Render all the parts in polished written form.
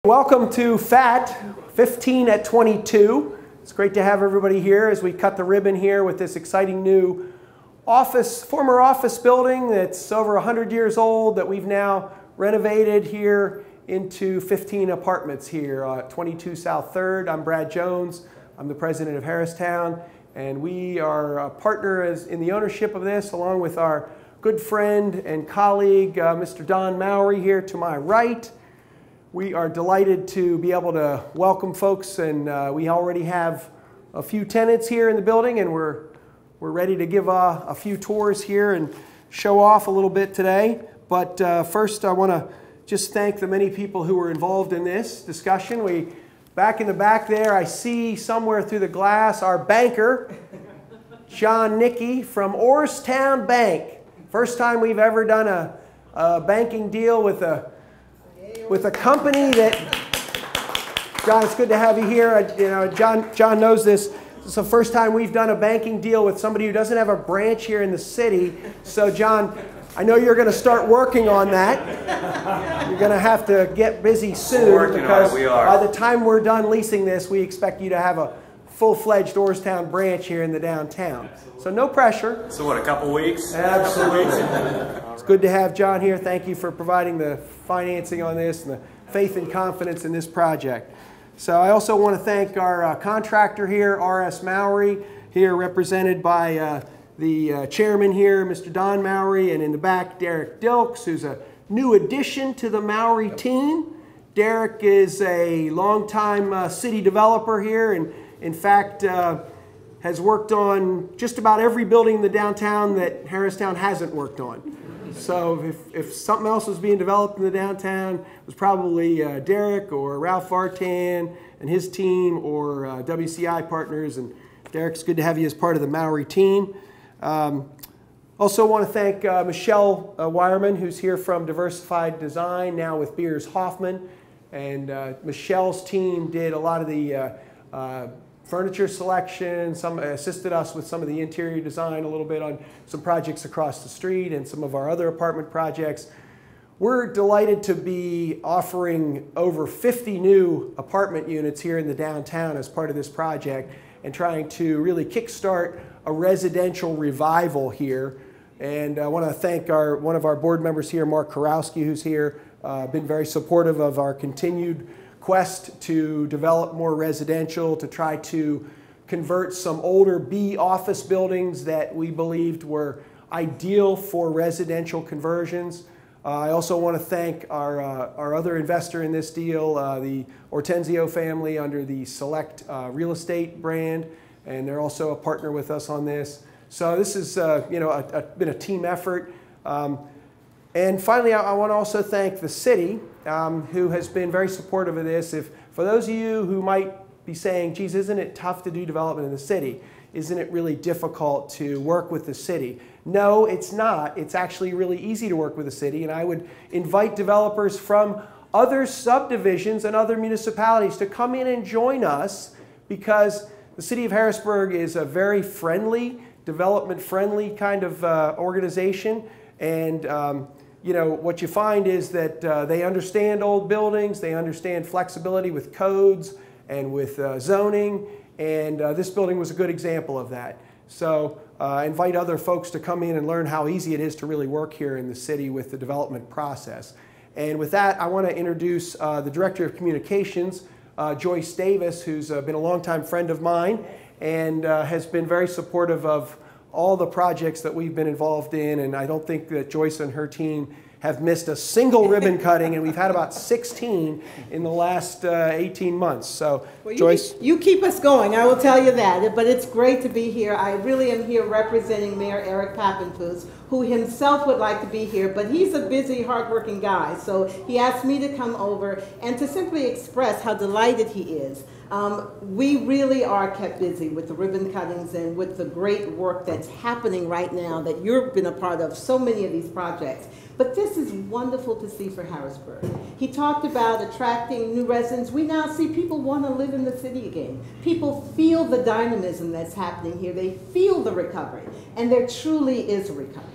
Welcome to FAT 15 at 22. It's great to have everybody here as we cut the ribbon here with this exciting new former office building that's over 100 years old that we've now renovated here into 15 apartments here at 22 South 3rd. I'm Brad Jones. I'm the president of Harristown, and we are a partner in the ownership of this, along with our good friend and colleague, Mr. Don Mowry here to my right. We are delighted to be able to welcome folks, and we already have a few tenants here in the building, and we're ready to give a few tours here and show off a little bit today. But first I want to just thank the many people who were involved in this discussion. Back in the back there, I see somewhere through the glass our banker, John Nickey from Orrstown Bank. First time we've ever done a banking deal with a company that, John, it's good to have you here. John knows this. It's the first time we've done a banking deal with somebody who doesn't have a branch here in the city. So, John, I know you're going to start working on that. You're going to have to get busy soon because by the time we're done leasing this, we expect you to have a full-fledged Orrstown branch here in the downtown. So no pressure. So what, a couple weeks? Absolutely. It's good to have John here. Thank you for providing the financing on this and the faith and confidence in this project. So I also want to thank our contractor here, R.S. Mowry, here represented by the chairman here, Mr. Don Mowry, and in the back, Derek Dilks, who's a new addition to the Mowry team. Derek is a longtime city developer here, and in fact, has worked on just about every building in the downtown that Harristown hasn't worked on. So if something else was being developed in the downtown, it was probably Derek or Ralph Vartan and his team, or WCI Partners. And Derek, it's good to have you as part of the Mowry team. Also want to thank Michelle Wireman, who's here from Diversified Design, now with Beers Hoffman. And Michelle's team did a lot of the furniture selection, assisted us with some of the interior design a little bit on some projects across the street and some of our other apartment projects. We're delighted to be offering over 50 new apartment units here in the downtown as part of this project and trying to really kickstart a residential revival here. And I want to thank one of our board members here, Mark Karowski, who's here, been very supportive of our continued quest to develop more residential, to try to convert some older B office buildings that we believed were ideal for residential conversions. I also want to thank our other investor in this deal, the Ortenzio family under the Select Real Estate brand, and they're also a partner with us on this. So this has been a team effort. And finally, I want to also thank the city, who has been very supportive of this. For those of you who might be saying, geez, isn't it tough to do development in the city? Isn't it really difficult to work with the city? No, it's not. It's actually really easy to work with the city, and I would invite developers from other subdivisions and other municipalities to come in and join us, because the city of Harrisburg is a very friendly, development-friendly kind of organization, and what you find is that they understand old buildings, they understand flexibility with codes and with zoning, and this building was a good example of that. So I invite other folks to come in and learn how easy it is to really work here in the city with the development process. And with that, I want to introduce the Director of Communications, Joyce Davis, who's been a longtime friend of mine and has been very supportive of all the projects that we've been involved in, and I don't think that Joyce and her team have missed a single ribbon cutting, and we've had about 16 in the last 18 months. So, well, Joyce? You keep us going, I will tell you that, but it's great to be here. I really am here representing Mayor Eric Pappenfuss, who himself would like to be here, but he's a busy, hardworking guy, so he asked me to come over and to simply express how delighted he is. We really are kept busy with the ribbon cuttings and with the great work that's happening right now that you've been a part of so many of these projects. But this is wonderful to see for Harrisburg. He talked about attracting new residents. We now see people want to live in the city again. People feel the dynamism that's happening here. They feel the recovery, and there truly is a recovery.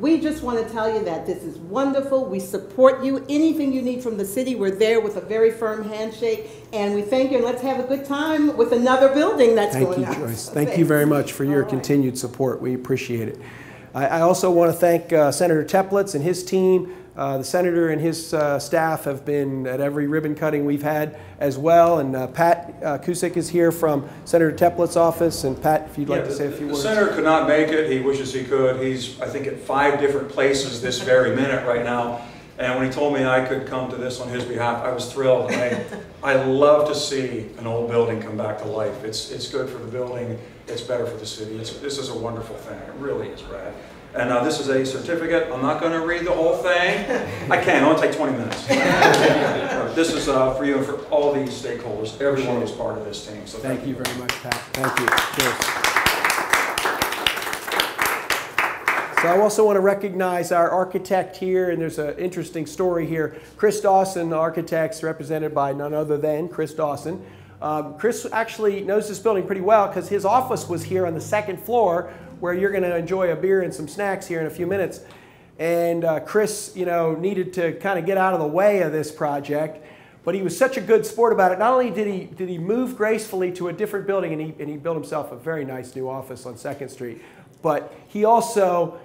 We just want to tell you that this is wonderful. We support you. Anything you need from the city, we're there with a very firm handshake. And we thank you, and let's have a good time with another building that's going on. Thank you, Joyce. Thank you very much for your continued support. We appreciate it. I also want to thank Senator Teplitz and his team. The senator and his staff have been at every ribbon cutting we've had as well. And Pat Cusick is here from Senator Teplitz's office. And Pat, if you'd like to say a few words. The senator could not make it. He wishes he could. He's, I think, at 5 different places this very minute right now. And when he told me I could come to this on his behalf, I was thrilled. I love to see an old building come back to life. It's good for the building. It's better for the city. This is a wonderful thing. It really is rad. And this is a certificate. I'm not going to read the whole thing. I can. It'll take 20 minutes. This is for you and for all these stakeholders. Everyone is part of this team. So thank you very much, Pat. Thank you. Cheers. So I also want to recognize our architect here, and there's an interesting story here. Chris Dawson Architects, represented by none other than Chris Dawson. Chris actually knows this building pretty well because his office was here on the 2nd floor, where you're going to enjoy a beer and some snacks here in a few minutes. And Chris, needed to kind of get out of the way of this project, but he was such a good sport about it. Not only did he move gracefully to a different building, and he built himself a very nice new office on 2nd Street, but he also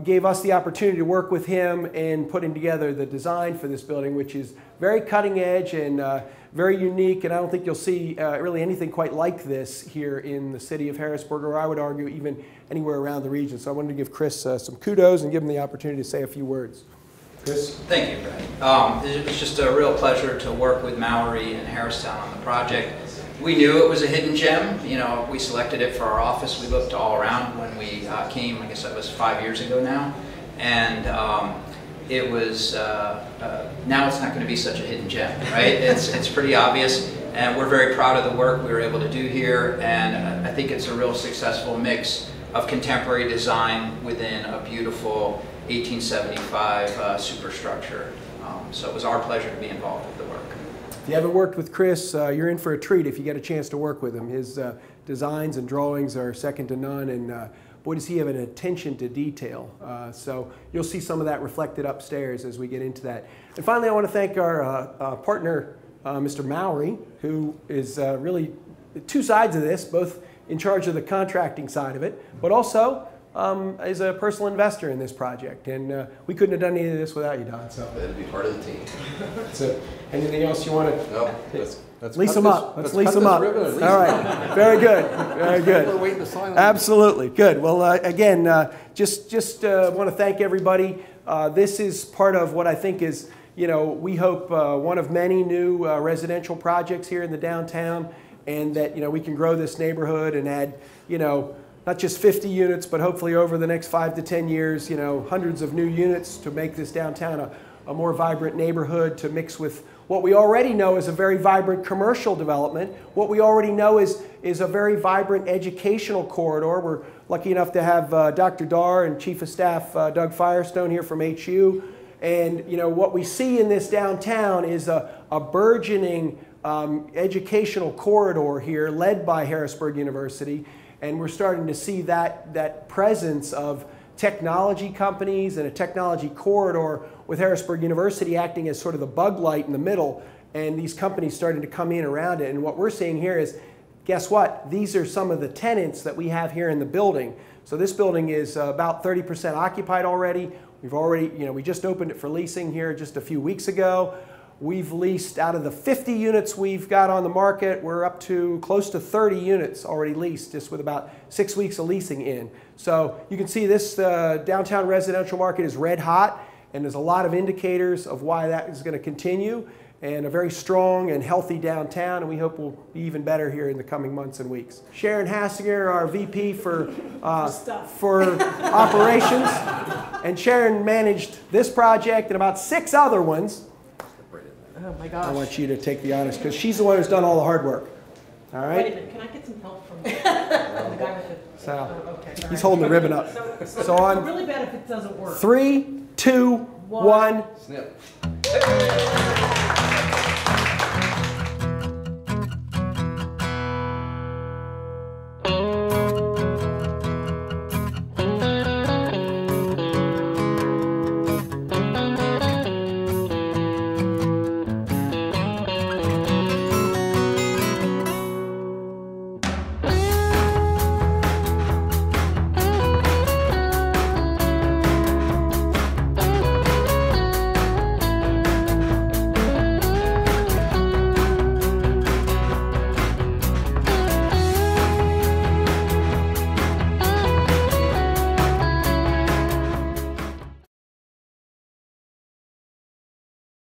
gave us the opportunity to work with him in putting together the design for this building, which is very cutting edge and very unique, and I don't think you'll see really anything quite like this here in the city of Harrisburg, or I would argue even anywhere around the region. So I wanted to give Chris some kudos and give him the opportunity to say a few words. Chris? Thank you, Brad. It's just a real pleasure to work with Mallory and Harristown on the project. We knew it was a hidden gem. We selected it for our office. We looked all around when we came. I guess that was 5 years ago now, and it was now it's not going to be such a hidden gem, right? It's pretty obvious, and we're very proud of the work we were able to do here, and I think it's a real successful mix of contemporary design within a beautiful 1875 superstructure. So it was our pleasure to be involved with the work. If you haven't worked with Chris, you're in for a treat if you get a chance to work with him. His designs and drawings are second to none, and boy, does he have an attention to detail. So you'll see some of that reflected upstairs as we get into that. And finally, I want to thank our partner, Mr. Mowry, who is really two sides of this, both in charge of the contracting side of it, but also is a personal investor in this project. And we couldn't have done any of this without you, Don. So that'd be part of the team. So anything else you want to? No. Let's lease them up. Let's lease them up. All right. Very good. Very good. We're waiting to sign on. Absolutely. Good. Well, again, just want to thank everybody. This is part of what I think is, we hope one of many new residential projects here in the downtown, and that, we can grow this neighborhood and add, not just 50 units, but hopefully over the next 5 to 10 years, hundreds of new units to make this downtown a more vibrant neighborhood, to mix with what we already know is a very vibrant commercial development. What we already know is a very vibrant educational corridor. We're lucky enough to have Dr. Dar and Chief of Staff Doug Firestone here from HU. And what we see in this downtown is a burgeoning educational corridor here led by Harrisburg University. And we're starting to see that presence of technology companies and a technology corridor with Harrisburg University acting as sort of the bug light in the middle, and these companies starting to come in around it. And what we're seeing here is, guess what? These are some of the tenants that we have here in the building. So this building is about 30% occupied already. We've already, we just opened it for leasing here just a few weeks ago. We've leased, out of the 50 units we've got on the market, we're up to close to 30 units already leased, just with about 6 weeks of leasing in. So you can see this downtown residential market is red hot, and there's a lot of indicators of why that is going to continue, and a very strong and healthy downtown, and we hope will be even better here in the coming months and weeks. Sharon Hassinger, our VP for operations, and Sharon managed this project and about 6 other ones. Oh my gosh. I want you to take the honors, because she's the one who's done all the hard work. All right? Wait a minute, can I get some help from the guy with the... So, okay, he's holding the ribbon up. So on it's really bad if it doesn't work. 3, 2, 1. Snip.